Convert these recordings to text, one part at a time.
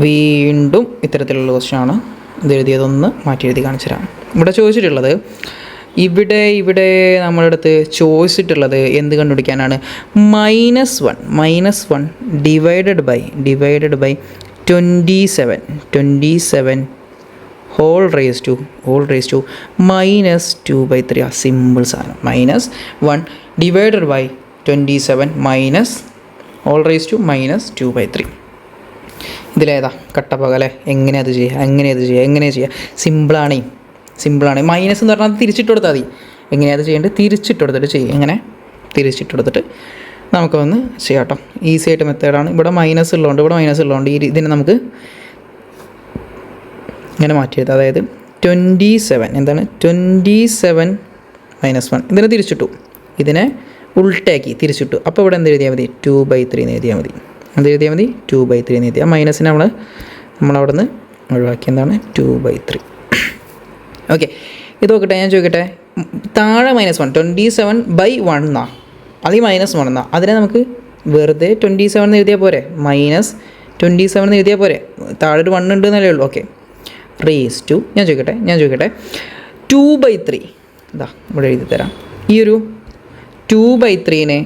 വീണ്ടും ഇത്തരത്തിലുള്ള ക്വസ്റ്റ്യനാണ്. ഇത് എഴുതിയതൊന്ന് മാറ്റി എഴുതി കാണിച്ചു തരാം. ഇവിടെ ചോദിച്ചിട്ടുള്ളത് ഇവിടെ നമ്മുടെ അടുത്ത് ചോദിച്ചിട്ടുള്ളത് എന്ത് കണ്ടുപിടിക്കാനാണ്? -1 divided by 27 whole raise to -2/3. Simple സാധനം. -1 divided by 27 minus whole raise to -2/3. ഇതിലേതാ കട്ടപ്പകലെ? എങ്ങനെയത് ചെയ്യുക? സിമ്പിളാണ്. മൈനസ് എന്ന് പറഞ്ഞാൽ തിരിച്ചിട്ട് കൊടുത്താൽ മതി. എങ്ങനെയത് ചെയ്യേണ്ടത്? തിരിച്ചിട്ട് കൊടുത്തിട്ട് ചെയ്യും. എങ്ങനെ തിരിച്ചിട്ട് കൊടുത്തിട്ട് നമുക്കൊന്ന് ചെയ്യാം കേട്ടോ. ഈസി ആയിട്ട് മെത്തേഡാണ്. ഇവിടെ മൈനസ് ഉള്ളതുകൊണ്ട് ഇതിനെ നമുക്ക് ഇങ്ങനെ മാറ്റി എഴുതാം. അതായത് 27 എന്താണ്? 27 - 1 ഇതിനെ തിരിച്ചിട്ടു, ഇതിനെ ഉൾട്ടാക്കി തിരിച്ചിട്ടു. അപ്പോൾ ഇവിടെ എന്ത് എഴുതിയാൽ മതി? 2/3 എന്ന് എഴുതിയാൽ മതി. 2/3 എന്ന് എഴുതിയാൽ മൈനസിനെ നമ്മളവിടെ നിന്ന് ഒഴിവാക്കി. എന്താണ്? 2/3. ഓക്കെ, ഇത് നോക്കട്ടെ. ഞാൻ ചോദിക്കട്ടെ, താഴെ -1 27/1 എന്നാ, അത് -1 എന്നാ, അതിനെ നമുക്ക് വെറുതെ 27 എന്ന് എഴുതിയാൽ പോരെ? -27 എന്ന് എഴുതിയാൽ പോരെ? താഴെ ഒരു 1 ഉണ്ട് എന്നല്ലേ ഉള്ളൂ. ഓക്കെ, റേസ് ടു ഞാൻ ചോദിക്കട്ടെ 2/3 ഇതാ ഇവിടെ എഴുതി തരാം. ഈ ഒരു 2/3നെ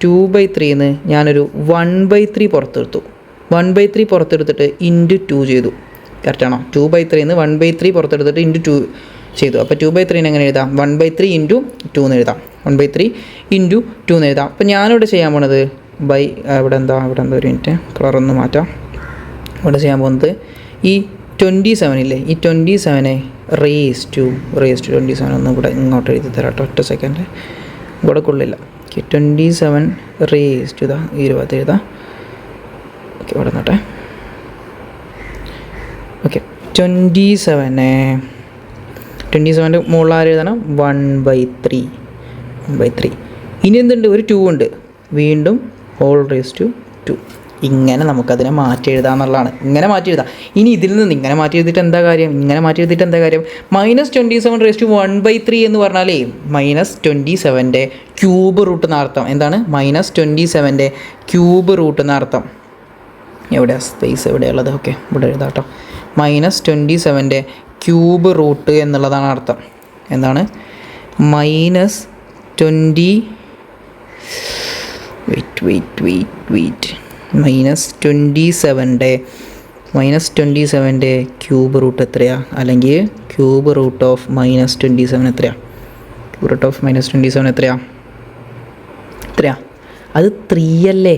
2/3ന്ന് ഞാനൊരു 1/3 പുറത്തെടുത്തു. 1/3 പുറത്തെടുത്തിട്ട് × 2 ചെയ്തു. കറക്റ്റാണോ? 2/3ന്ന് 1/3 പുറത്തെടുത്തിട്ട് × 2 ചെയ്തു. അപ്പോൾ 2/3നെ എങ്ങനെ എഴുതാം? 1/3 × 2 എന്ന് എഴുതാം. 1/3 × 2 എന്ന് എഴുതാം. അപ്പോൾ ഞാനിവിടെ ചെയ്യാൻ പോണത് ഇവിടെ എന്താ ഒരു മിനിറ്റ് കളറൊന്ന് മാറ്റാം. ഇവിടെ ചെയ്യാൻ പോകുന്നത് ഈ 27 ഇല്ലേ, ഈ 27നെ റേസ് ടു 27 ഒന്ന് ഇവിടെ ഇങ്ങോട്ട് എഴുതി തരാം കേട്ടോ. ഒറ്റ സെക്കൻഡ്, ഇവിടെ കൊള്ളില്ല. 27 റേസ് ടു 20 എഴുതാം. ഓക്കെ, ഇവിടെ നോട്ടെ. ഓക്കെ, 27ൻ്റെ മുകളിൽ ആര് എഴുതണം? 1/3. ഇനി എന്തുണ്ട്? ഒരു 2 ഉണ്ട്. വീണ്ടും ഹോൾ റേസ് ടു 2. ഇങ്ങനെ നമുക്കതിനെ മാറ്റി എഴുതാമെന്നുള്ളതാണ്. ഇങ്ങനെ മാറ്റി എഴുതാം. ഇനി ഇതിൽ നിന്ന് ഇങ്ങനെ മാറ്റി എഴുതിയിട്ട് എന്താ കാര്യം? -27 എന്ന് പറഞ്ഞാലേ -27ൻ്റെ ക്യൂബ് റൂട്ട് എന്നർത്ഥം. എന്താണ്? -27ൻ്റെ ക്യൂബ് റൂട്ട് എന്നർത്ഥം. എവിടെയാണ് സ്പേസ്? എവിടെയുള്ളത്? ഓക്കെ, ഇവിടെ എഴുതാം കേട്ടോ. -27ൻ്റെ ക്യൂബ് റൂട്ട് എന്നുള്ളതാണ് അർത്ഥം. എന്താണ്? -27ൻ്റെ ക്യൂബ് റൂട്ട് എത്രയാണ്? അല്ലെങ്കിൽ ക്യൂബ് റൂട്ട് ഓഫ് -27 എത്രയാണ്? ക്യൂബ് റൂട്ട് ഓഫ് -27 എത്രയാണ്? അത് 3 അല്ലേ?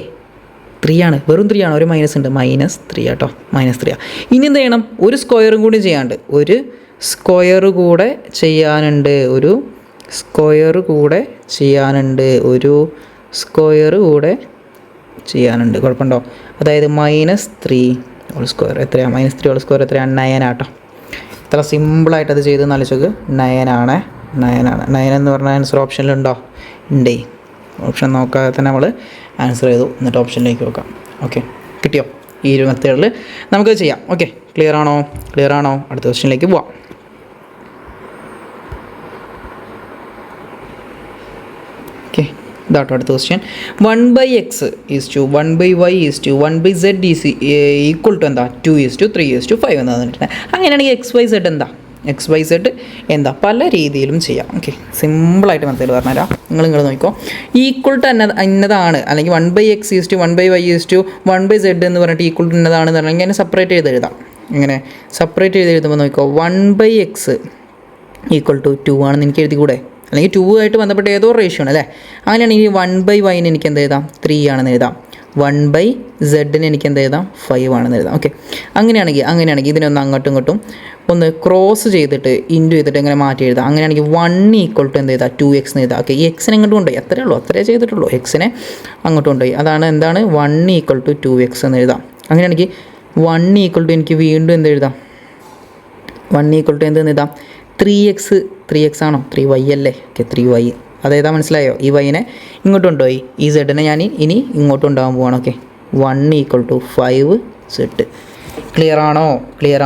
3 ആണ്. വെറും 3 ആണ്. ഒരു മൈനസ് ഉണ്ട്. -3 കേട്ടോ. -3. ഇനി എന്ത് ചെയ്യണം? ഒരു സ്ക്വയറും കൂടി ചെയ്യാനുണ്ട്. ഒരു സ്ക്വയർ കൂടെ ചെയ്യാനുണ്ട്. കുഴപ്പമുണ്ടോ? അതായത് -3 ഹോൾ സ്ക്വയർ എത്രയാണ്? -3 ഹോൾ സ്ക്വയർ എത്രയാണ്? 9 ആട്ടോ. ഇത്ര സിമ്പിളായിട്ട് അത് ചെയ്ത് ആലോചിച്ചോക്ക്. 9 ആണ്. 9 എന്ന് പറഞ്ഞാൽ ആൻസർ ഓപ്ഷനിലുണ്ടോ? ഉണ്ടേ. ഓപ്ഷൻ നോക്കാതെ തന്നെ നമ്മൾ ആൻസർ ചെയ്തു. എന്നിട്ട് ഓപ്ഷനിലേക്ക് നോക്കാം. ഓക്കെ, കിട്ടിയോ? ഈ ഒരു മെത്തേഡിൽ നമുക്കത് ചെയ്യാം. ഓക്കെ, ക്ലിയർ ആണോ? അടുത്ത ക്വസ്റ്റ്യനിലേക്ക് പോവാം. ഓക്കെ, ഇതാട്ടോ അടുത്ത question. 1/x = 1/y = 1/z equal to എന്താ? 2:3:5 എന്ന് തന്നിട്ടുണ്ട്. അങ്ങനെയാണെങ്കിൽ XYZ എന്താ? പല രീതിയിലും ചെയ്യാം. ഓക്കെ, സിമ്പിളായിട്ട് മെത്തേഡ് പറഞ്ഞുതരാം. നിങ്ങൾ നോക്കിക്കോ. ഈക്വൽ ടു എന്നതാണ്, അല്ലെങ്കിൽ 1/x = 1/y = 1/z എന്ന് പറഞ്ഞിട്ട് ഈക്വൽ ടു എന്നതാണെന്ന് പറഞ്ഞാൽ ഇങ്ങനെ സെപ്പറേറ്റ് ചെയ്ത് എഴുതാം. ഇങ്ങനെ സെപ്പറേറ്റ് ചെയ്ത് എഴുതുമ്പോൾ നോക്കിക്കോ. 1/x = 2 ആണെന്ന് എനിക്ക് എഴുതിക്കൂടെ? അല്ലെങ്കിൽ 2 ആയിട്ട് ബന്ധപ്പെട്ട ഏതോ റേഷ്യോ ആണ് അല്ലേ? അങ്ങനെയാണെങ്കിൽ 1/y എനിക്ക് എന്ത് എഴുതാം? 3 ആണെന്ന് എഴുതാം. 1/z എനിക്ക് എന്ത് എഴുതാം? 5 ആണെന്ന് എഴുതാം. ഓക്കെ, അങ്ങനെയാണെങ്കിൽ ഇതിനൊന്ന് അങ്ങോട്ടും ഇങ്ങോട്ടും ഒന്ന് ക്രോസ് ചെയ്തിട്ട് ഇൻറ്റു ചെയ്തിട്ട് എങ്ങനെ മാറ്റി എഴുതാം? അങ്ങനെയാണെങ്കിൽ 1 = എന്ത് എഴുതാം? 2x എന്ന് എഴുതാം. ഓക്കെ, ഈ എക്സിനെ ഇങ്ങോട്ട് കൊണ്ടുപോയി. അത്രേ ചെയ്തിട്ടുള്ളൂ. എക്സിനെ അങ്ങോട്ട് കൊണ്ടുപോയി. അതാണ് എന്താണ്? 1 = 2x എന്ന് എഴുതാം. അങ്ങനെയാണെങ്കിൽ 1 = എനിക്ക് വീണ്ടും എന്ത് എഴുതാം? 1 = എന്തെന്ന് എഴുതാം? 3x ആണോ? 3y അല്ലേ? Okay, 3y. അതേതാ? മനസ്സിലായോ? ഈ വൈനെ ഇങ്ങോട്ട് കൊണ്ടുപോയി. ഈ സെഡിനെ ഞാൻ ഇനി ഇങ്ങോട്ട് കൊണ്ടുപോകാൻ പോവാണ്. Okay, 1 = 5z. ക്ലിയർ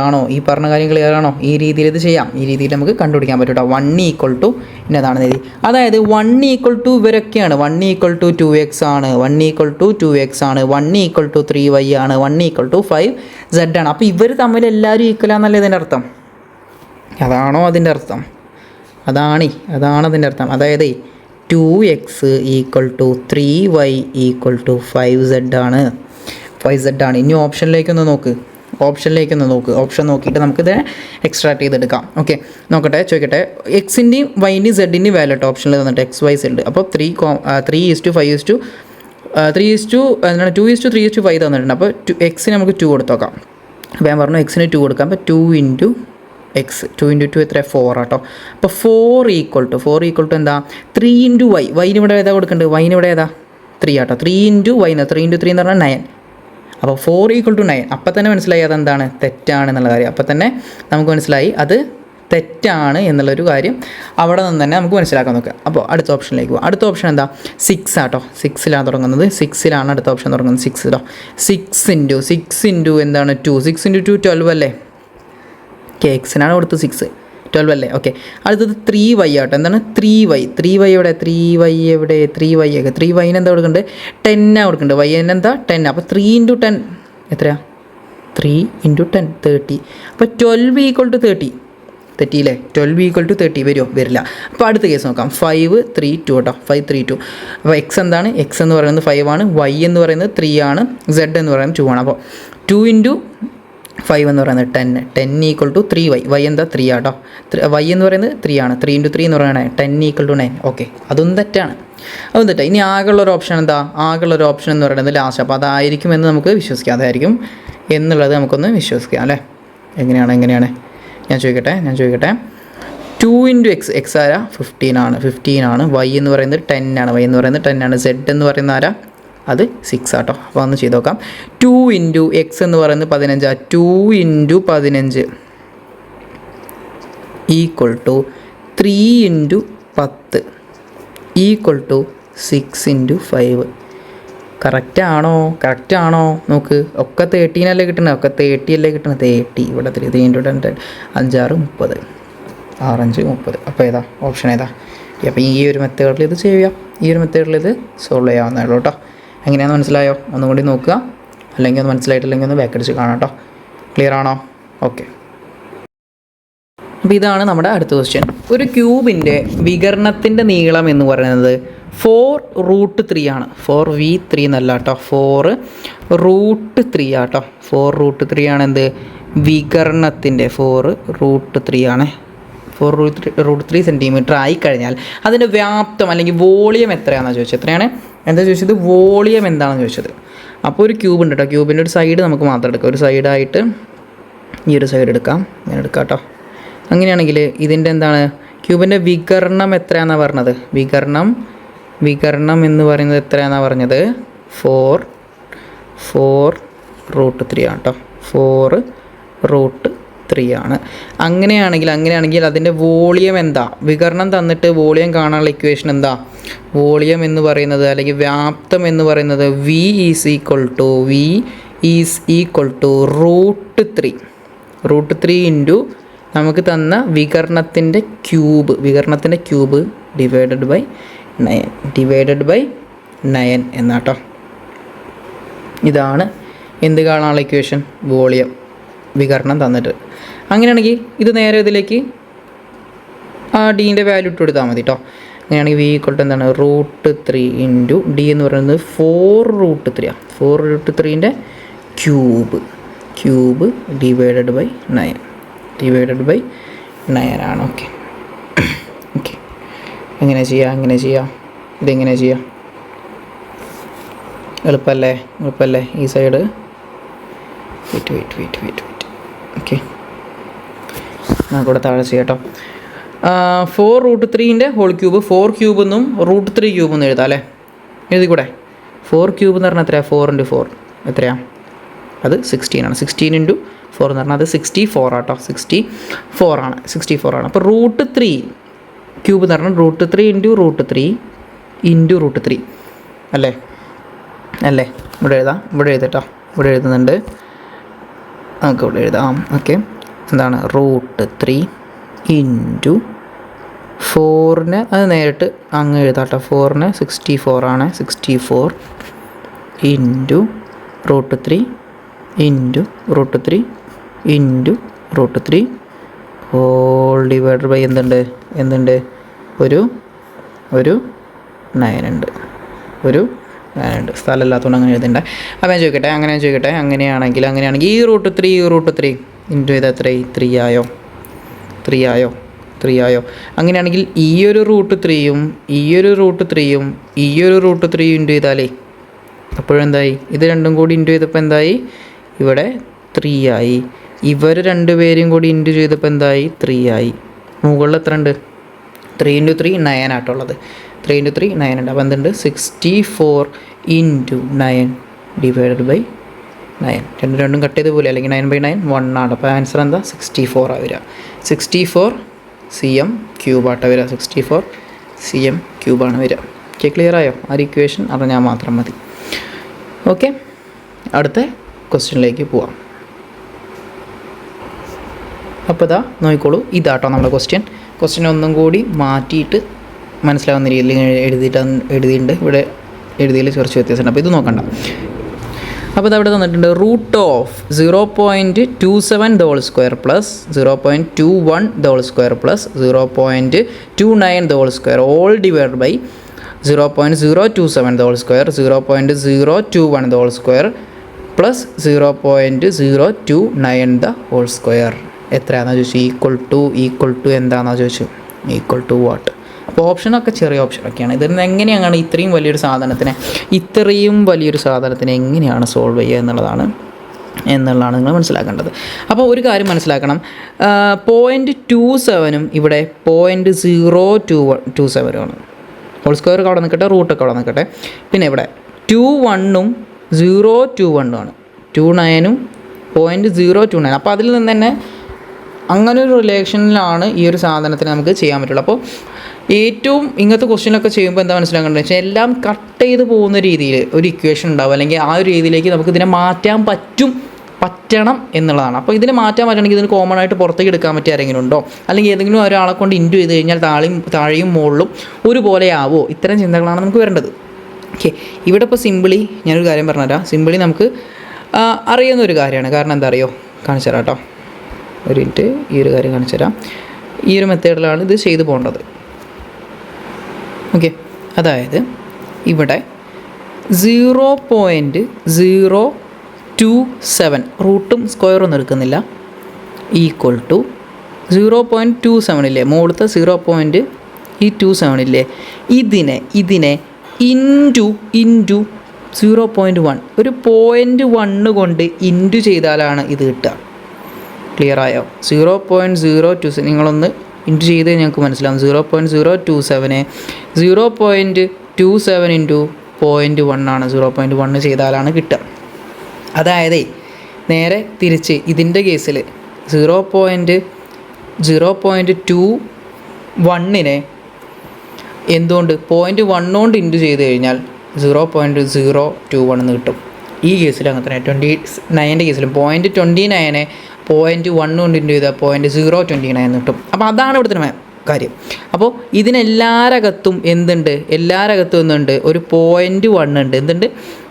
ആണോ ഈ പറഞ്ഞ കാര്യം ക്ലിയർ ആണോ? ഈ രീതിയിൽ ഇത് ചെയ്യാം, ഈ രീതിയിൽ നമുക്ക് കണ്ടുപിടിക്കാൻ പറ്റും കേട്ടോ. 1 ഈക്വൽ ടു ഇന്നതാണ് എഴുതി. അതായത് 1 ഈക്വൽ ടു ഇവരൊക്കെയാണ്. 1 ഈക്വൽ ടു 2x ആണ്, 1 ഈക്വൽ ടു 2x ആണ്, 1 ഈക്വൽ ടു 3y ആണ്, 1 ഈക്വൽ ടു 5z ആണ്. അപ്പോൾ ഇവർ തമ്മിൽ എല്ലാവരും ഈക്വലാന്നല്ലേ ഇതിൻ്റെ അർത്ഥം? അതാണോ അതിൻ്റെ അർത്ഥം? അതാണ് അതിൻ്റെ അർത്ഥം. അതായത് 2x equal to 3y equal to 5z ആണ്. ഇനി ഓപ്ഷനിലേക്കൊന്ന് നോക്ക്. ഓപ്ഷൻ നോക്കിയിട്ട് നമുക്കിത് എക്സ്ട്രാക്ട് ചെയ്തെടുക്കാം. ഓക്കെ, ചോദിക്കട്ടെ. എക്സിൻ്റെയും വൈൻ്റെയും സെഡിൻ്റെയും വാല്യൂ കേട്ടോ ഓപ്ഷനിൽ തന്നിട്ട് XYZ. അപ്പോൾ 2:3:5 തന്നിട്ടുണ്ട്. അപ്പോൾ എക്സിന് നമുക്ക് 2 കൊടുത്തോക്കാം. അപ്പോൾ ഞാൻ പറഞ്ഞു എക്സിന് 2 കൊടുക്കാം. അപ്പോൾ 2 ഇൻറ്റു എക്സ്, 2 ഇൻറ്റു 2 എത്ര? 4 ആട്ടോ. അപ്പോൾ 4 ഈക്വൽ ടു എന്താ? 3 ഇൻറ്റു വൈ. വൈന് ഇവിടെ ഏതാ കൊടുക്കേണ്ടത്? വൈന് ഇവിടെ ഏതാ? 3 ആട്ടോ. 3 ഇൻറ്റു വൈ, 3 ഇൻറ്റു 3 എന്ന് പറഞ്ഞാൽ 9. അപ്പോൾ 4 ഈക്വൽ ടു 9. അപ്പം തന്നെ മനസ്സിലായി അതെന്താണ്? തെറ്റാണ് എന്നുള്ള കാര്യം. അപ്പം തന്നെ നമുക്ക് മനസ്സിലായി അത് തെറ്റാണ് എന്നുള്ളൊരു കാര്യം അവിടെ നിന്ന് തന്നെ നമുക്ക് മനസ്സിലാക്കാൻ നോക്കുക. അപ്പോൾ അടുത്ത ഓപ്ഷനിലേക്ക് പോകും. അടുത്ത ഓപ്ഷൻ എന്താ? 6 ആട്ടോ. 6ലാണ് തുടങ്ങുന്നത്. 6ലാണ് അടുത്ത ഓപ്ഷൻ തുടങ്ങുന്നത്. 6 കേട്ടോ. 6 ഇൻറ്റു എന്താണ്? 2. 6 ഇൻറ്റു 2 12 അല്ലേ? എക്സിനാണ് കൊടുത്തത് 6, 12 അല്ലേ? ഓക്കെ. അടുത്തത് 3y ആട്ടോ. എന്താണ്? 3y എവിടെ? 3yന് എന്താ കൊടുക്കേണ്ടത്? 10 കൊടുക്കേണ്ടത്. y എന്താ? 10. അപ്പോൾ 3 ഇൻറ്റു 10 എത്രയാ? 3 ഇൻറ്റു 10 30. അപ്പോൾ 12 ഈക്വൽ ടു 30. തെറ്റിയില്ലേ? 12 ഈക്വൽ ടു 30 വരുമോ? വരില്ല. അപ്പോൾ അടുത്ത കേസ് നോക്കാം. 5 3 2 കേട്ടോ. 5 3 2. അപ്പോൾ എക്സ് എന്താണ്? എക്സ് എന്ന് പറയുന്നത് 5 ആണ്, y എന്ന് പറയുന്നത് 3 ആണ്, z എന്ന് പറയുന്നത് 2 ആണ്. അപ്പോൾ 2 ഇൻറ്റു 5 എന്ന് പറയുന്നത് 10 ഈക്വൽ ടു 3y. y എന്താ? 3 ആട്ടോ. y എന്ന് പറയുന്നത് 3 ആണ്. 3 ഇൻറ്റു 3 എന്ന് പറയുന്നത് 10 ഈക്വൽ ടു 9. ഓക്കെ, അതും തെറ്റാണ്. ഇനി ആകെയുള്ളൊരു ഓപ്ഷൻ എന്താ? ആകെയുള്ളൊരു ഓപ്ഷൻ എന്ന് പറയുന്നത് ലാസ്റ്റ്. അപ്പോൾ അതായിരിക്കും എന്ന് നമുക്ക് വിശ്വസിക്കാം. അതായിരിക്കും എന്നുള്ളത് നമുക്കൊന്ന് വിശ്വസിക്കാം അല്ലേ? എങ്ങനെയാണ് ഞാൻ ചോദിക്കട്ടെ. 2 ഇൻറ്റു എക്സ് ആരാ? 15 ആണ്. y എന്ന് പറയുന്നത് 10 ആണ്. z എന്ന് പറയുന്ന ആരാ? അത് 6 ആട്ടോ. അപ്പോൾ ഒന്ന് ചെയ്ത് നോക്കാം. 2 ഇൻറ്റു എക്സ് എന്ന് പറയുന്നത് 15. 2 into 15 equal to 3 into 10 equal to 6 into 5. Correct ആണോ നോക്ക്. ഒക്കെ 13 അല്ലേ കിട്ടണത്? ഒക്കെ 30 അല്ലേ കിട്ടണത്? 30 ഇവിടെ 3 ഇൻറ്റു 10 5 6 30, 6 5 30. അപ്പോൾ ഏതാ ഓപ്ഷൻ ഏതാ? അപ്പോൾ ഈ ഒരു മെത്തേഡിൽ ഇത് ചെയ്യാം, ഈ ഒരു മെത്തേഡിൽ ഇത് സോൾവ് ചെയ്യാവുന്നതേ ഉള്ളൂ കേട്ടോ. എങ്ങനെയാണെന്ന് മനസ്സിലായോ? ഒന്നും കൂടി നോക്കുക. അല്ലെങ്കിൽ ഒന്ന് മനസ്സിലായിട്ടില്ലെങ്കിൽ ഒന്ന് ബാക്കടിച്ച് കാണാം കേട്ടോ. ക്ലിയർ ആണോ? ഓക്കെ. അപ്പോൾ ഇതാണ് നമ്മുടെ അടുത്ത ക്വസ്റ്റ്യൻ. ഒരു ക്യൂബിൻ്റെ വികരണത്തിൻ്റെ നീളം എന്ന് പറയുന്നത് 4√3 ആണ്. 4v3 എന്നല്ല കേട്ടോ, 4√3 ആട്ടോ. 4√3 ആണ് എന്ത്? വികരണത്തിൻ്റെ 4√3 ആണ്. 4√3 സെൻറ്റിമീറ്റർ ആയിക്കഴിഞ്ഞാൽ അതിൻ്റെ വ്യാപ്തം അല്ലെങ്കിൽ വോളിയം എത്രയാണെന്ന് ചോദിച്ചത്. എത്രയാണ്? എന്താ ചോദിച്ചത്? വോളിയം എന്താണെന്ന് ചോദിച്ചത്. അപ്പോൾ ഒരു ക്യൂബ് ഉണ്ട് കേട്ടോ. ക്യൂബിൻ്റെ ഒരു സൈഡ് നമുക്ക് മാത്രം എടുക്കാം. ഒരു സൈഡായിട്ട് ഈ ഒരു സൈഡ് എടുക്കാം. ഞാൻ എടുക്കാം കേട്ടോ. അങ്ങനെയാണെങ്കിൽ ഇതിൻ്റെ എന്താണ്? ക്യൂബിൻ്റെ വികരണം എത്രയാണെന്നാണ് പറഞ്ഞത്? വികരണം എന്ന് പറയുന്നത് എത്രയാണെന്നാണ് പറഞ്ഞത്? 4√3 ആണ് കേട്ടോ. 4√3 ആണ്. അങ്ങനെയാണെങ്കിൽ അതിൻ്റെ വോളിയം എന്താ? വികരണം തന്നിട്ട് വോളിയം കാണാനുള്ള ഇക്വേഷൻ എന്താ? വോളിയം എന്ന് പറയുന്നത് അല്ലെങ്കിൽ വ്യാപ്തം എന്ന് പറയുന്നത് v is equal to √3 into നമുക്ക് തന്ന വികരണത്തിൻ്റെ ക്യൂബ് ഡിവൈഡഡ് ബൈ 9 എന്നാട്ടോ. ഇതാണ് എന്ത് കാണാനുള്ള ഇക്വേഷൻ? വോളിയം, വികരണം തന്നിട്ട്. അങ്ങനെയാണെങ്കിൽ ഇത് നേരെ ഇതിലേക്ക് ആ ഡീൻ്റെ വാല്യൂ ഇട്ട് കൊടുത്താൽ മതി കേട്ടോ. അങ്ങനെയാണെങ്കിൽ v ഈക്വൽ ടു എന്താണ്? √3 ഇൻറ്റു d എന്ന് പറയുന്നത് 4√3 ആണ്. 4√3ൻ്റെ ക്യൂബ് ഡിവൈഡഡ് ബൈ 9 ആണ്. ഓക്കെ. എങ്ങനെ ചെയ്യാം? ഇതെങ്ങനെ ചെയ്യാം? എളുപ്പമല്ലേ? ഈ സൈഡ് വെയിറ്റ്. ഓക്കെ, നമുക്കിവിടെ താഴെ ചെയ്യാം കേട്ടോ. 4√3ൻ്റെ ഹോൾ ക്യൂബ് 4 ക്യൂബ് എന്നും √3 ക്യൂബ് എന്നും എഴുതാം അല്ലേ? എഴുതിക്കൂടെ? 4 ക്യൂബ് എന്ന് പറഞ്ഞാൽ എത്രയാണ്? 4 ഇൻറ്റു 4 എത്രയാണ്? അത് 16 ആണ്. 16 ഇൻറ്റു 4 എന്ന് പറഞ്ഞാൽ അത് 64 ആട്ടോ. 64 ആണ്. അപ്പോൾ √3 ക്യൂബ് എന്ന് പറഞ്ഞാൽ √3 ഇൻറ്റു √3 അല്ലേ? ഇവിടെ എഴുതാം. ഇവിടെ എഴുതുന്നുണ്ട്. നമുക്കിവിടെ എഴുതാം. ഓക്കെ, എന്താണ് √3 ഇൻറ്റു 4ന് അത് നേരിട്ട് അങ്ങ് എഴുതാട്ടോ. 4ന് 64 ആണ്. 64 into √3 into √3 into √3 whole divided by എന്തുണ്ട് ഒരു 9 ഉണ്ട്. ഒരു 9 ഉണ്ട്. സ്ഥലമില്ലാത്തതുകൊണ്ട് അങ്ങനെ എഴുതണ്ടേ. അപ്പോൾ ഞാൻ ചോദിക്കട്ടെ, അങ്ങനെയാണെങ്കിൽ ഈ √3 ഇൻറ്റു ഇത് എത്രയായി? 3 ആയോ? അങ്ങനെയാണെങ്കിൽ ഈ ഒരു √3യും ഇൻറ്റു ചെയ്താലേ അപ്പോഴെന്തായി? ഇത് രണ്ടും കൂടി ഇൻറ്റു ചെയ്തപ്പോൾ എന്തായി? ഇവിടെ 3 ആയി. ഇവർ രണ്ടുപേരും കൂടി ഇൻറ്റു ചെയ്തപ്പോൾ എന്തായി? 3 ആയി. മുകളിൽ എത്ര ഉണ്ട്? 3 × 3 9 ആയിട്ടുള്ളത്. 3 × 3 9 ഉണ്ട്. അപ്പോൾ എന്തുണ്ട്? 64 ഇൻറ്റു 9 ഡിവൈഡഡ് ബൈ 9. രണ്ടും കട്ട് ചെയ്ത് പോലെ, അല്ലെങ്കിൽ 9/9 1 ആണ്. അപ്പോൾ ആൻസർ എന്താ? 64 ആ വരിക. 64 cm³ ആട്ടോ വരിക. 64 cm³ ആണ് വരിക. ഓക്കെ, ക്ലിയർ ആയോ? ആ ഇക്വേഷൻ അറിഞ്ഞാൽ മാത്രം മതി. ഓക്കെ, അടുത്ത ക്വസ്റ്റ്യനിലേക്ക് പോവാം. അപ്പോൾ ഇതാ നോക്കിക്കോളൂ, ഇതാട്ടോ നമ്മുടെ ക്വസ്റ്റ്യൻ ഒന്നും കൂടി മാറ്റിയിട്ട് മനസ്സിലാവുന്ന രീതിയിൽ എഴുതിയിട്ടുണ്ട്. ഇവിടെ എഴുതിയിൽ കുറച്ച് വ്യത്യാസമുണ്ട്. അപ്പോൾ ഇത് നോക്കണ്ട. അപ്പോൾ ഇത് അവിടെ തന്നിട്ടുണ്ട് √0.27² plus 0.21² plus 0.29² all divide by 0.027² 0.021² plus 0.029² എത്രയാണെന്ന് ചോദിച്ചു? ഈക്വൽ ടു എന്താണെന്നാണ് ചോദിച്ചു? Equal to what? അപ്പോൾ ഓപ്ഷനൊക്കെ ചെറിയ ഓപ്ഷനൊക്കെയാണ്. ഇതിൽ എങ്ങനെയാണ് ഇത്രയും വലിയൊരു സാധനത്തിനെ എങ്ങനെയാണ് സോൾവ് ചെയ്യുക എന്നുള്ളതാണ് നിങ്ങൾ മനസ്സിലാക്കേണ്ടത്. അപ്പോൾ ഒരു കാര്യം മനസ്സിലാക്കണം, 0.27 ഇവിടെ 0.027 ആണ്. ഹോൾ സ്ക്വയർ അവിടെ നിൽക്കട്ടെ, റൂട്ടൊക്കെ അവിടെ നിൽക്കട്ടെ. പിന്നെ ഇവിടെ 21 0.21 ആണ്. 29 0.029. അപ്പോൾ അതിൽ നിന്ന് തന്നെ അങ്ങനെ ഒരു റിലേഷനിലാണ് ഈ ഒരു സാധനത്തിന് നമുക്ക് ചെയ്യാൻ പറ്റുള്ളൂ. അപ്പോൾ ഏറ്റവും ഇങ്ങനത്തെ ക്വസ്റ്റ്യനൊക്കെ ചെയ്യുമ്പോൾ എന്താ മനസ്സിലാക്കേണ്ടത് വെച്ചാൽ എല്ലാം കട്ട് ചെയ്ത് പോകുന്ന രീതിയിൽ ഒരു ഇക്വേഷൻ ഉണ്ടാവും, അല്ലെങ്കിൽ ആ ഒരു രീതിയിലേക്ക് നമുക്ക് ഇതിനെ മാറ്റാൻ പറ്റണം എന്നുള്ളതാണ്. അപ്പോൾ ഇതിനെ മാറ്റാൻ പറ്റണമെങ്കിൽ ഇതിന് കോമൺ ആയിട്ട് പുറത്തേക്ക് എടുക്കാൻ പറ്റിയ ആരെങ്കിലും ഉണ്ടോ, അല്ലെങ്കിൽ ഏതെങ്കിലും ഒരാളെ കൊണ്ട് ഇൻറ്റു ചെയ്ത് കഴിഞ്ഞാൽ താഴെയും മുകളിലും ഒരുപോലെ ആവോ? ഇത്തരം ചിന്തകളാണ് നമുക്ക് വരേണ്ടത്. ഓക്കെ, ഇവിടെ ഇപ്പോൾ സിമ്പിളി ഞാനൊരു കാര്യം പറഞ്ഞുതരാം. സിമ്പിളി നമുക്ക് അറിയുന്ന ഒരു കാര്യമാണ്. കാരണം എന്താ അറിയോ? കാണിച്ചു തരാം കേട്ടോ, ഒരു മിനിറ്റ്. ഈ ഒരു കാര്യം കാണിച്ചു തരാം. ഈ ഒരു മെത്തേഡിലാണ് ഇത് ചെയ്തു പോകേണ്ടത്. ഓക്കെ, അതായത് ഇവിടെ 0.027 റൂട്ടും സ്ക്വയറും ഒന്നും എടുക്കുന്നില്ല, ഈക്വൽ ടു 0.27 ഇല്ലേ, മുകളിലത്തെ 0.27 ഇല്ലേ, ഇതിനെ ഇൻറ്റു 0.1 ഒരു 0.1 കൊണ്ട് ഇൻറ്റു ചെയ്താലാണ് ഇത് കിട്ടുക. ക്ലിയർ ആയോ? 0.027 നിങ്ങളൊന്ന് ഇൻറ്റു ചെയ്ത് ഞങ്ങൾക്ക് മനസ്സിലാവും. 0.027 0.27 ഇൻറ്റു 0.1 ആണ്. 0.1 ചെയ്താലാണ് കിട്ടുക. അതായത് നേരെ തിരിച്ച് ഇതിൻ്റെ കേസിൽ 0.21 എന്തുകൊണ്ട് 0.1 കൊണ്ട് ഇൻറ്റു ചെയ്ത് കഴിഞ്ഞാൽ 0.021 എന്ന് കിട്ടും. ഈ കേസിൽ അങ്ങനെ തന്നെ 29ൻ്റെ കേസിലും 0.29 0.1 കൊണ്ട് ഇൻറ്റു ചെയ്താൽ 0.029 കിട്ടും. അപ്പോൾ അതാണ് ഇവിടുത്തെ കാര്യം. അപ്പോൾ ഇതിനെല്ലാരകത്തും എന്തുണ്ട്? എന്തുണ്ട്? ഒരു 0.1 ഉണ്ട്. എന്തുണ്ട്?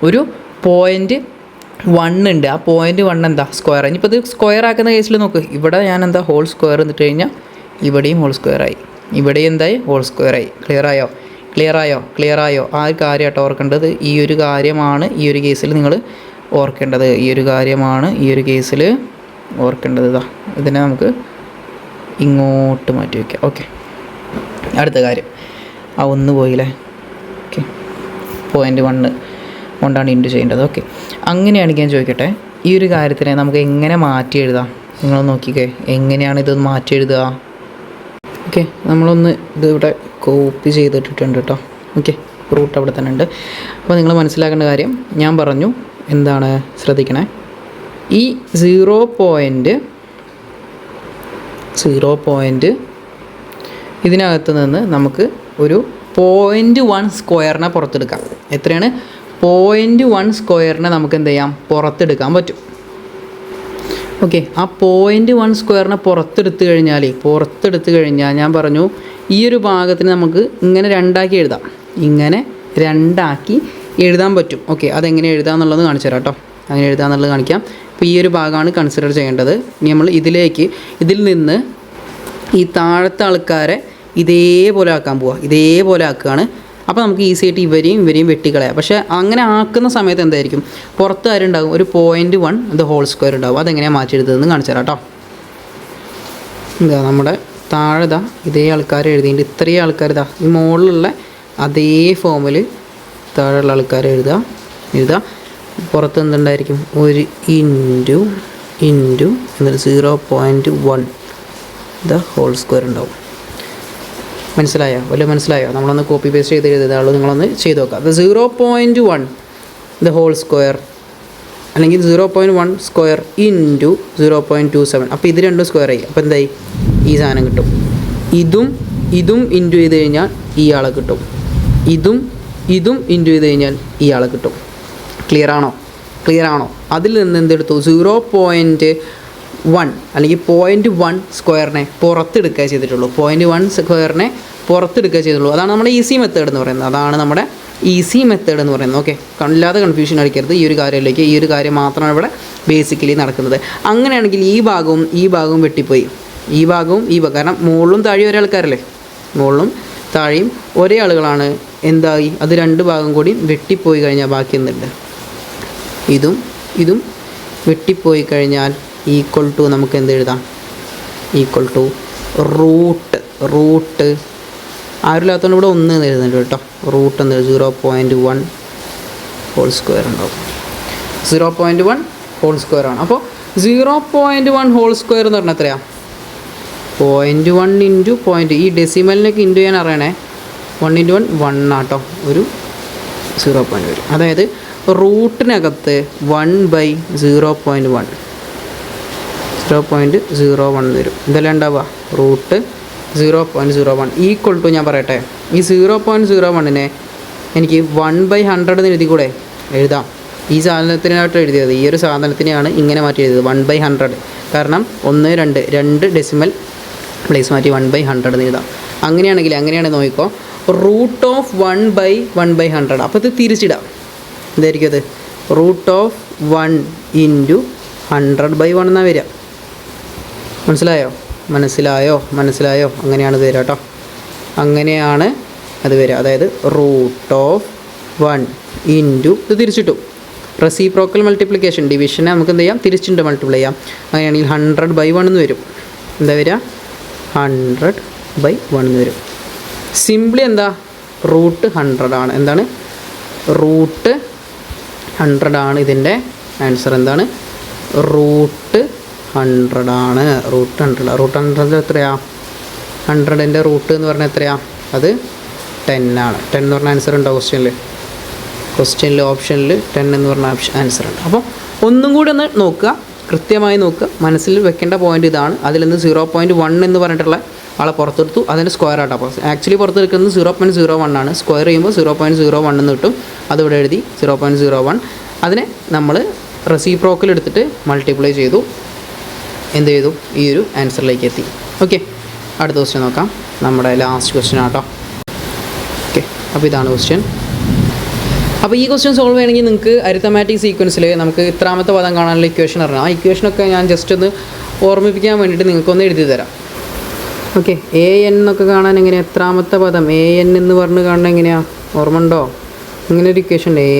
ഒരു 0.1 ഉണ്ട്. ആ 0.1 എന്താ? സ്ക്വയർ. ഇനിയിപ്പോൾ ഇത് സ്ക്വയർ ആക്കുന്ന കേസിൽ നോക്ക്, ഇവിടെ ഞാൻ എന്താ ഹോൾ സ്ക്വയർ എന്നിട്ട് കഴിഞ്ഞാൽ ഇവിടെയും ഹോൾ സ്ക്വയറായി, ഇവിടെയും എന്തായി? ഹോൾ സ്ക്വയറായി. ക്ലിയർ ആയോ? ആ ഒരു കാര്യമായിട്ട് ഓർക്കേണ്ടത്. ഈ ഒരു കാര്യമാണ് ഈ ഒരു കേസിൽ നിങ്ങൾ ഓർക്കേണ്ടത്. ഇതാ ഇതിനെ നമുക്ക് ഇങ്ങോട്ട് മാറ്റി വയ്ക്കാം. ഓക്കെ, അടുത്ത കാര്യം ഒന്ന് പോയില്ലേ. ഓക്കെ, 0.1 കൊണ്ടാണ് ഇൻറ്റു ചെയ്യേണ്ടത്. ഓക്കെ, അങ്ങനെയാണെങ്കിൽ ഞാൻ ചോദിക്കട്ടെ, ഈ ഒരു കാര്യത്തിനെ നമുക്ക് എങ്ങനെ മാറ്റി എഴുതാം? നിങ്ങൾ നോക്കിക്കേ, എങ്ങനെയാണ് ഇത് മാറ്റി എഴുതുക? ഓക്കെ, നമ്മളൊന്ന് ഇത് ഇവിടെ കോപ്പി ചെയ്തിട്ടിട്ടുണ്ട് കേട്ടോ. ഓക്കെ, റൂട്ട് അവിടെ തന്നെ ഉണ്ട്. അപ്പോൾ നിങ്ങൾ മനസ്സിലാക്കേണ്ട കാര്യം ഞാൻ പറഞ്ഞു, എന്താണ് ശ്രദ്ധിക്കണേ. ഈ 0. ഇതിനകത്ത് നിന്ന് നമുക്ക് ഒരു 0.1 സ്ക്വയറിനെ പുറത്തെടുക്കാം. എത്രയാണ്? 0.1 സ്ക്വയറിനെ നമുക്ക് എന്ത് ചെയ്യാം? പുറത്തെടുക്കാൻ പറ്റും. ഓക്കെ, ആ 0.1 സ്ക്വയറിനെ പുറത്തെടുത്ത് കഴിഞ്ഞാൽ ഞാൻ പറഞ്ഞു ഈ ഒരു ഭാഗത്തിന് നമുക്ക് ഇങ്ങനെ രണ്ടാക്കി എഴുതാം, ഇങ്ങനെ രണ്ടാക്കി എഴുതാൻ പറ്റും. ഓക്കെ, അതെങ്ങനെ എഴുതാമെന്നുള്ളത് കാണിച്ചു തരാം കേട്ടോ. അങ്ങനെ എഴുതാമെന്നുള്ളത് കാണിക്കാം. അപ്പോൾ ഈ ഒരു ഭാഗമാണ് കൺസിഡർ ചെയ്യേണ്ടത്. ഇനി നമ്മൾ ഇതിൽ നിന്ന് ഈ താഴത്തെ ആൾക്കാരെ ഇതേപോലെ ആക്കാൻ പോവുക, ഇതേപോലെ ആക്കുകയാണ്. അപ്പോൾ നമുക്ക് ഈസി ആയിട്ട് ഇവരെയും വെട്ടിക്കളയാം. പക്ഷേ അങ്ങനെ ആക്കുന്ന സമയത്ത് എന്തായിരിക്കും, പുറത്ത് ആരുണ്ടാകും, ഒരു 0.1 ഇത് ഹോൾ സ്ക്വയർ ഉണ്ടാകും. അതെങ്ങനെയാണ് മാറ്റി എഴുതുന്നതെന്ന് കാണിച്ചു തരാം കേട്ടോ. എന്താ നമ്മുടെ താഴെ ഇതേ ആൾക്കാർ എഴുതിയിട്ട് ഇത്രയും ആൾക്കാർ ഈ മുകളിലുള്ള അതേ ഫോമിൽ താഴെയുള്ള ആൾക്കാർ എഴുതുക. പുറത്ത് എന്തുണ്ടായിരിക്കും, ഒരു ഇൻറ്റു എന്നിട്ട് 0.1 ഇത് ഹോൾ സ്ക്വയർ ഉണ്ടാവും. മനസ്സിലായോ? നമ്മളൊന്ന് കോപ്പി പേസ്റ്റ് ചെയ്ത് എഴുതിയതാളൂ, നിങ്ങളൊന്ന് ചെയ്ത് നോക്കുക. അത് 0.1 ഇത് ഹോൾ സ്ക്വയർ അല്ലെങ്കിൽ 0.1 സ്ക്വയർ ഇൻറ്റു 0.27. അപ്പോൾ ഇത് രണ്ടും സ്ക്വയർ ആയി. അപ്പോൾ എന്തായി, ഈ സാധനം കിട്ടും. ഇതും ഇൻറ്റു ചെയ്ത് കഴിഞ്ഞാൽ ഇയാളെ കിട്ടും. ഇതും ഇൻറ്റു ചെയ്ത് കഴിഞ്ഞാൽ ഇയാളെ കിട്ടും. ക്ലിയർ ആണോ? അതിൽ നിന്ന് എന്തെടുത്തു, 0.1 അല്ലെങ്കിൽ 0.1 സ്ക്വയറിനെ പുറത്തെടുക്കുക ചെയ്തിട്ടുള്ളൂ. 0.1 സ്ക്വയറിനെ പുറത്തെടുക്കുക ചെയ്തിട്ടുള്ളൂ. അതാണ് നമ്മുടെ ഈസി മെത്തേഡ് എന്ന് പറയുന്നത്. ഓക്കെ, അല്ലാതെ കൺഫ്യൂഷൻ അടിക്കരുത്. ഈ ഒരു കാര്യം മാത്രമാണ് ഇവിടെ ബേസിക്കലി നടക്കുന്നത്. അങ്ങനെയാണെങ്കിൽ ഈ ഭാഗവും വെട്ടിപ്പോയി. കാരണം മുകളിലും താഴെയും ഒരേ ആൾക്കാരല്ലേ, മുകളിലും താഴെയും ഒരേ ആളുകളാണ്. എന്തായി, അത് രണ്ട് ഭാഗം കൂടി വെട്ടിപ്പോയി കഴിഞ്ഞാൽ ബാക്കി എന്തുണ്ട്, ഇതും വെട്ടിപ്പോയി കഴിഞ്ഞാൽ ഈക്വൽ ടു നമുക്ക് എന്ത് എഴുതാം, ഈക്വൽ ടു റൂട്ട് ആരില്ലാത്തതുകൊണ്ട് ഇവിടെ 1 എഴുതുന്നുണ്ട് കേട്ടോ. റൂട്ട് എന്ന് 0.1 ഹോൾ സ്ക്വയർ ഉണ്ടാവും. 0.1 ഹോൾ സ്ക്വയർ ആണ്. അപ്പോൾ 0.1 ഹോൾ സ്ക്വയർ എന്ന് പറഞ്ഞാൽ എത്രയാണ്, 0.1 ഇൻറ്റു ഈ ഡെസിമലിനൊക്കെ ഇൻറ്റു ചെയ്യാൻ അറിയണേ. 1 ഇൻറ്റു 1 ആട്ടോ, ഒരു 0.1 വരും. അതായത് റൂട്ടിനകത്ത് 1/0.1 വരും. ഇതെല്ലാം ഉണ്ടാവുക റൂട്ട് 0.01 ഈക്വൽ ടു, ഞാൻ പറയട്ടെ, ഈ 0.01നെ എനിക്ക് 1/100 എന്ന് എഴുതി കൂടെ എഴുതാം. ഈ സാധനത്തിനായിട്ട് എഴുതിയത്, ഈ ഒരു സാധനത്തിനെയാണ് ഇങ്ങനെ മാറ്റി എഴുതിയത് 1/100. കാരണം 1 2 ഡെസിമൽ പ്ലേസ് മാറ്റി 1/100 എന്ന് എഴുതാം. അങ്ങനെയാണെങ്കിൽ നോക്കിക്കോ, റൂട്ട് ഓഫ് 1/100. അപ്പോൾ ഇത് തിരിച്ചിടാം. എന്തായിരിക്കും അത്, റൂട്ട് ഓഫ് 1 ഇൻറ്റു 100/1 എന്നാണ് വരിക. മനസ്സിലായോ? അങ്ങനെയാണ് ഇത് വരിക കേട്ടോ. അങ്ങനെയാണ് അത് വരിക. അതായത് റൂട്ട് ഓഫ് 1 ഇൻറ്റു ഇത് തിരിച്ചിട്ടു. റെസിപ്രോക്കൽ മൾട്ടിപ്ലിക്കേഷൻ, ഡിവിഷനെ നമുക്ക് എന്ത് ചെയ്യാം, തിരിച്ചിട്ട് മൾട്ടിപ്ലൈ ചെയ്യാം. അങ്ങനെയാണെങ്കിൽ 100/1 എന്ന് വരും. എന്താ വരിക, 100/1 എന്ന് വരും. സിംപ്ലി എന്താ, റൂട്ട് 100 ആണ്. എന്താണ്, റൂട്ട് 100 ആണ് ഇതിൻ്റെ ആൻസർ. എന്താണ്, റൂട്ട് 100 ആണ്. റൂട്ട് 100 എത്രയാണ്, 100ൻ്റെ റൂട്ട് എന്ന് പറഞ്ഞാൽ എത്രയാണ്, അത് 10 ആണ്. 10 എന്ന് പറഞ്ഞ ആൻസർ ഉണ്ടോ ക്വസ്റ്റ്യനിൽ ഓപ്ഷനിൽ 10 എന്ന് പറഞ്ഞ ആൻസർ ഉണ്ട്. അപ്പോൾ ഒന്നും കൂടി ഒന്ന് നോക്കുക, കൃത്യമായി നോക്കുക. മനസ്സിൽ വെക്കേണ്ട പോയിൻ്റ് ഇതാണ്. അതിൽ നിന്ന് 0.1 എന്ന് പറഞ്ഞിട്ടുള്ള ആളെ പുറത്തെടുത്തു, അതിൻ്റെ സ്ക്വയർ ആട്ടോ. അപ്പോൾ ആക്ച്വലി പുറത്തെടുക്കുന്നത് 0.01 ആണ്. സ്ക്വയർ ചെയ്യുമ്പോൾ 0.01 എന്ന് കിട്ടും. അതിവിടെ എഴുതി 0.01. അതിനെ നമ്മൾ റെസിപ്രോക്കൽ എടുത്തിട്ട് മൾട്ടിപ്ലൈ ചെയ്തു. എന്ത് ചെയ്തു, ഈ ഒരു ആൻസറിലേക്ക് എത്തി. ഓക്കെ, അടുത്ത ക്വസ്റ്റ്യൻ നോക്കാം. നമ്മുടെ ലാസ്റ്റ് ക്വസ്റ്റ്യൻ ആട്ടോ. ഓക്കെ, അപ്പോൾ ഇതാണ് ക്വസ്റ്റ്യൻ. അപ്പോൾ ഈ ക്വസ്റ്റ്യൻ സോൾവ് ചെയ്യണമെങ്കിൽ നിങ്ങൾക്ക് അരിത്തമാറ്റിക് സീക്വൻസിൽ നമുക്ക് ഇത്രാമത്തെ പദം കാണാനുള്ള ഇക്വേഷൻ അറിയാം. ആ ഇക്വേഷനൊക്കെ ഞാൻ ജസ്റ്റ് ഒന്ന് ഓർമ്മിപ്പിക്കാൻ വേണ്ടിയിട്ട് നിങ്ങൾക്കൊന്ന് എഴുതി തരാം. ഓക്കെ, AN എന്നൊക്കെ കാണാൻ എങ്ങനെയാണ്, എത്രാമത്തെ പദം AN എന്ന് പറഞ്ഞ് കാണാൻ എങ്ങനെയാണ്, ഓർമ്മ ഉണ്ടോ? ഇങ്ങനെ ഒരു ഇക്വേഷൻ ഉണ്ട്, A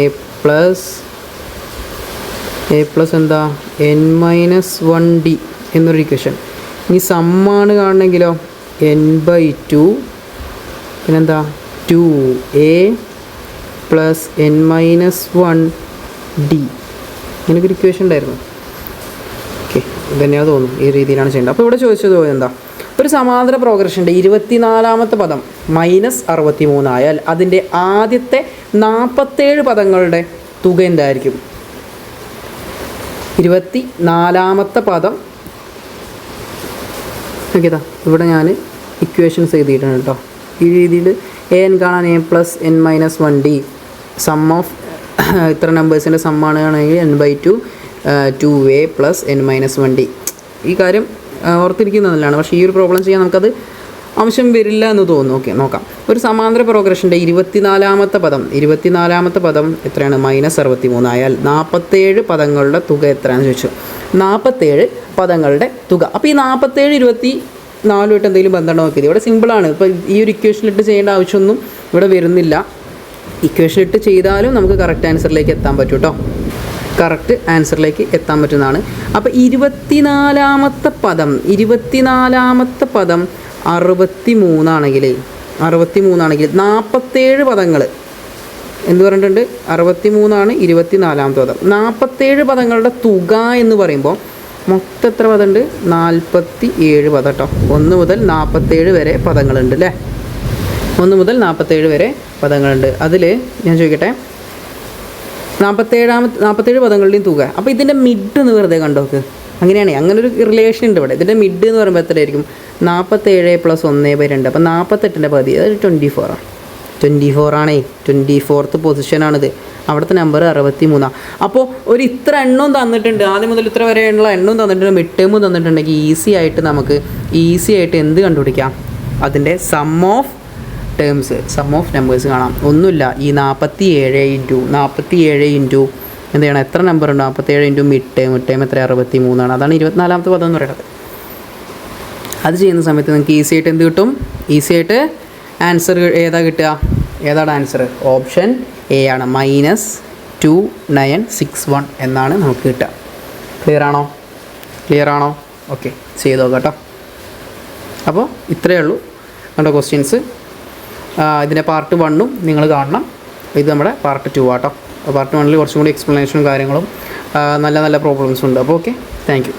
പ്ലസ് എന്താ n-1d എന്നൊരു ഇക്വേഷൻ. ഇനി സമ്മാണ് കാണണമെങ്കിലോ n/2 പിന്നെന്താ 2a പ്ലസ് n-1d ഇങ്ങനൊക്കെ ഒരു ഇക്വേഷൻ ഉണ്ടായിരുന്നു. ഓക്കെ, ഇതന്നെയാണ് തോന്നുന്നു, ഈ രീതിയിലാണ് ചെയ്യേണ്ടത്. അപ്പോൾ ഇവിടെ ചോദിച്ചത് എന്താ, ഒരു സമാന്തര പ്രോഗ്രഷൻ്റെ 24ാമത്തെ പദം -63 ആയാൽ അതിൻ്റെ ആദ്യത്തെ 47 പദങ്ങളുടെ തുക എന്തായിരിക്കും? 24ാമത്തെ പദം ഓക്കേതാ, ഇവിടെ ഞാൻ ഇക്വേഷൻസ് എഴുതിയിട്ടുണ്ട് കേട്ടോ. ഈ രീതിയിൽ an കാണാൻ a plus n-1d some of ഇത്ര നമ്പേഴ്സിൻ്റെ സമ്മാണ് ആണെങ്കിൽ n/2 2a പ്ലസ് n-1d. ഈ കാര്യം ഓർത്തിരിക്കുന്നതല്ലാണ്, പക്ഷേ ഈ ഒരു പ്രോബ്ലം ചെയ്യാൻ നമുക്കത് ആവശ്യം വരില്ല എന്ന് തോന്നുന്നു. ഓക്കെ, നോക്കാം. ഒരു സമാന്തര പ്രോഗ്രഷൻ്റെ 24ാമത്തെ പദം എത്രയാണ്? -63 ആയാൽ 47 പദങ്ങളുടെ തുക എത്രയാണെന്ന് ചോദിച്ചു. 47 പദങ്ങളുടെ തുക. അപ്പോൾ ഈ 47 24 എന്തെങ്കിലും ബന്ധമുണ്ടോ നോക്കിയത്. ഇവിടെ സിമ്പിളാണ്. ഇപ്പോൾ ഈ ഒരു ഇക്വേഷനിലിട്ട് ചെയ്യേണ്ട ആവശ്യമൊന്നും ഇവിടെ വരുന്നില്ല. ഇക്വേഷനിലിട്ട് ചെയ്താലും നമുക്ക് കറക്റ്റ് ആൻസറിലേക്ക് എത്താൻ പറ്റും കേട്ടോ. കറക്റ്റ് ആൻസറിലേക്ക് എത്താൻ പറ്റുന്നതാണ്. അപ്പോൾ 24ാമത്തെ പദം 63 ആണെങ്കിൽ 47 പദങ്ങൾ എന്ത് പറഞ്ഞിട്ടുണ്ട്? 63 24ാമത്തെ പദം. 47 പദങ്ങളുടെ തുക എന്ന് പറയുമ്പോൾ മൊത്തം എത്ര പദമുണ്ട്? 47 പദം കേട്ടോ. 1 മുതൽ 47 വരെ പദങ്ങളുണ്ട് അല്ലേ? 1 മുതൽ 47 വരെ പദങ്ങളുണ്ട്. അതിൽ ഞാൻ ചോദിക്കട്ടെ, 47 പദങ്ങളുടെയും തുക. അപ്പോൾ ഇതിൻ്റെ മിഡ് എന്ന് വെറുതെ കണ്ടോക്ക്. അങ്ങനെയാണ്, അങ്ങനെ ഒരു റിലേഷൻ ഉണ്ട് ഇവിടെ. ഇതിൻ്റെ മിഡ് എന്ന് പറയുമ്പോൾ എത്രയായിരിക്കും? 47 + 1/2. അപ്പോൾ 48ൻ്റെ പകുതി, അത് 24 ആണ്. 24 ആണേ, 24th പൊസിഷനാണിത്. അവിടുത്തെ നമ്പർ 63. അപ്പോൾ ഒരു ഇത്ര എണ്ണം തന്നിട്ടുണ്ട്, ആദ്യം മുതൽ ഇത്ര വരെയുള്ള എണ്ണം തന്നിട്ടുണ്ട്, മിഡ് ടേമും തന്നിട്ടുണ്ടെങ്കിൽ ഈസി ആയിട്ട് എന്ത് കണ്ടുപിടിക്കാം? അതിൻ്റെ സം ഓഫ് നമ്പേഴ്സ് കാണാം. ഒന്നുമില്ല, ഈ 47 ഇൻറ്റു എന്ത് ചെയ്യണം? എത്ര നമ്പർ ഉണ്ട്? 47 ഇൻറ്റു മിഡ് ടേം എത്ര? 63 ആണ്. അതാണ് 24ാമത്തെ പദം എന്ന് പറയുന്നത്. അത് ചെയ്യുന്ന സമയത്ത് നിങ്ങൾക്ക് ഈസി ആയിട്ട് എന്ത് കിട്ടും? ഈസി ആയിട്ട് ആൻസർ ഏതാണ് ആൻസർ? ഓപ്ഷൻ എ ആണ്. -2961 എന്നാണ് നമുക്ക് കിട്ടുക. ക്ലിയർ ആണോ? ഓക്കെ, ചെയ്ത് നോക്കാം കേട്ടോ. അപ്പോൾ ഇത്രയേ ഉള്ളൂ നമ്മുടെ ക്വസ്റ്റ്യൻസ്. ഇതിൻ്റെ പാർട്ട് 1 നിങ്ങൾ കാണണം. ഇത് നമ്മുടെ പാർട്ട് 2 ആട്ടോ. പാർട്ട് 1 കുറച്ചും കൂടി എക്സ്പ്ലനേഷനും കാര്യങ്ങളും നല്ല പ്രോബ്ലംസും ഉണ്ട്. അപ്പോൾ ഓക്കെ, താങ്ക് യു.